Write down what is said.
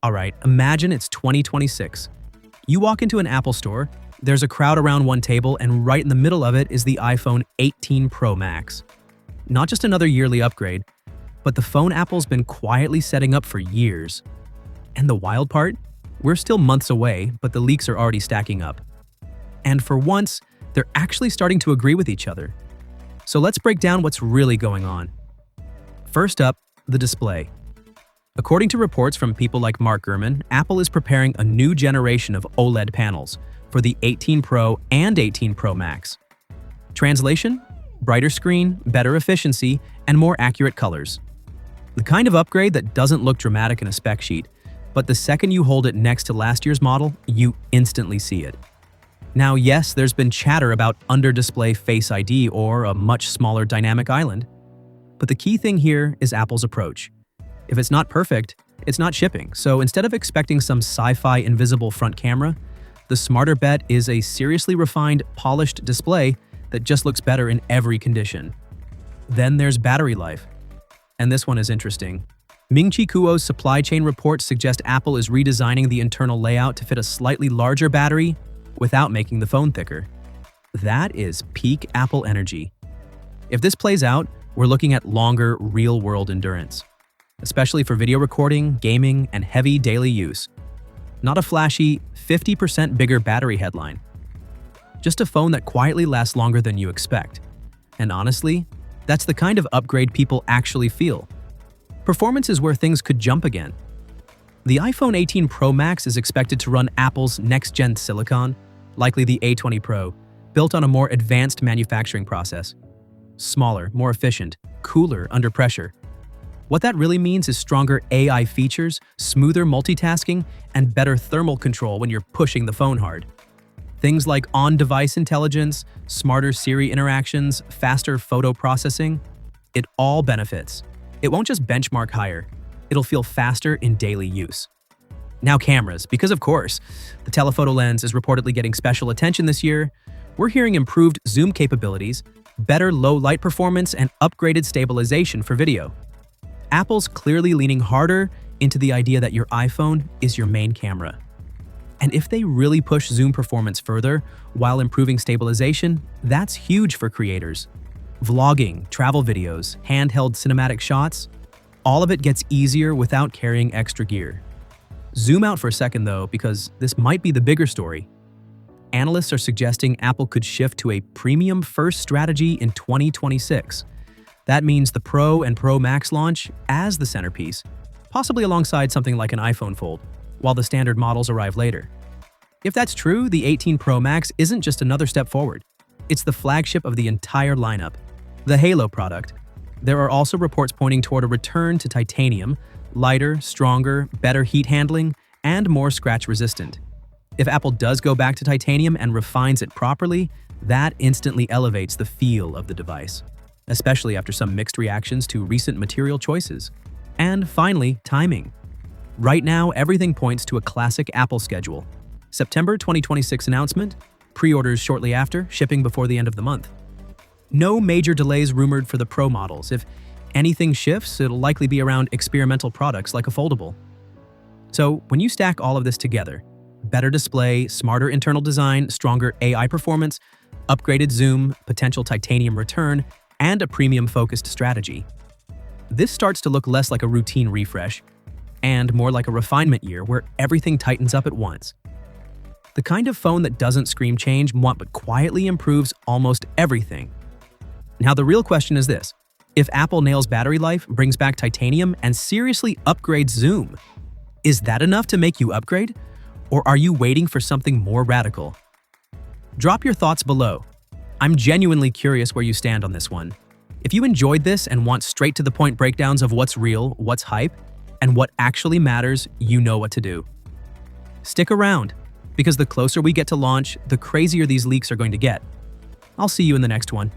All right, imagine it's 2026. You walk into an Apple store, there's a crowd around one table, and right in the middle of it is the iPhone 18 Pro Max. Not just another yearly upgrade, but the phone Apple's been quietly setting up for years. And the wild part? We're still months away, but the leaks are already stacking up. And for once, they're actually starting to agree with each other. So let's break down what's really going on. First up, the display. According to reports from people like Mark Gurman, Apple is preparing a new generation of OLED panels for the 18 Pro and 18 Pro Max. Translation? Brighter screen, better efficiency, and more accurate colors. The kind of upgrade that doesn't look dramatic in a spec sheet, but the second you hold it next to last year's model, you instantly see it. Now, yes, there's been chatter about under-display Face ID or a much smaller dynamic island, but the key thing here is Apple's approach. If it's not perfect, it's not shipping, so instead of expecting some sci-fi invisible front camera, the smarter bet is a seriously refined, polished display that just looks better in every condition. Then there's battery life. And this one is interesting. Ming-Chi Kuo's supply chain reports suggest Apple is redesigning the internal layout to fit a slightly larger battery without making the phone thicker. That is peak Apple energy. If this plays out, we're looking at longer, real-world endurance, especially for video recording, gaming, and heavy daily use. Not a flashy 50% bigger battery headline. Just a phone that quietly lasts longer than you expect. And honestly, that's the kind of upgrade people actually feel. Performance is where things could jump again. The iPhone 18 Pro Max is expected to run Apple's next-gen silicon, likely the A20 Pro, built on a more advanced manufacturing process. Smaller, more efficient, cooler under pressure. What that really means is stronger AI features, smoother multitasking, and better thermal control when you're pushing the phone hard. Things like on-device intelligence, smarter Siri interactions, faster photo processing, it all benefits. It won't just benchmark higher, it'll feel faster in daily use. Now cameras, because of course, the telephoto lens is reportedly getting special attention this year. We're hearing improved zoom capabilities, better low light performance, and upgraded stabilization for video. Apple's clearly leaning harder into the idea that your iPhone is your main camera. And if they really push zoom performance further while improving stabilization, that's huge for creators. Vlogging, travel videos, handheld cinematic shots, all of it gets easier without carrying extra gear. Zoom out for a second though, because this might be the bigger story. Analysts are suggesting Apple could shift to a premium-first strategy in 2026. That means the Pro and Pro Max launch as the centerpiece, possibly alongside something like an iPhone Fold, while the standard models arrive later. If that's true, the 18 Pro Max isn't just another step forward. It's the flagship of the entire lineup, the Halo product. There are also reports pointing toward a return to titanium, lighter, stronger, better heat handling, and more scratch-resistant. If Apple does go back to titanium and refines it properly, that instantly elevates the feel of the device, especially after some mixed reactions to recent material choices. And finally, timing. Right now, everything points to a classic Apple schedule. September 2026 announcement, pre-orders shortly after, shipping before the end of the month. No major delays rumored for the Pro models. If anything shifts, it'll likely be around experimental products like a foldable. So when you stack all of this together, better display, smarter internal design, stronger AI performance, upgraded zoom, potential titanium return, and a premium-focused strategy, this starts to look less like a routine refresh and more like a refinement year where everything tightens up at once. The kind of phone that doesn't scream change but quietly improves almost everything. Now the real question is this: if Apple nails battery life, brings back titanium, and seriously upgrades zoom, is that enough to make you upgrade? Or are you waiting for something more radical? Drop your thoughts below. I'm genuinely curious where you stand on this one. If you enjoyed this and want straight-to-the-point breakdowns of what's real, what's hype, and what actually matters, you know what to do. Stick around, because the closer we get to launch, the crazier these leaks are going to get. I'll see you in the next one.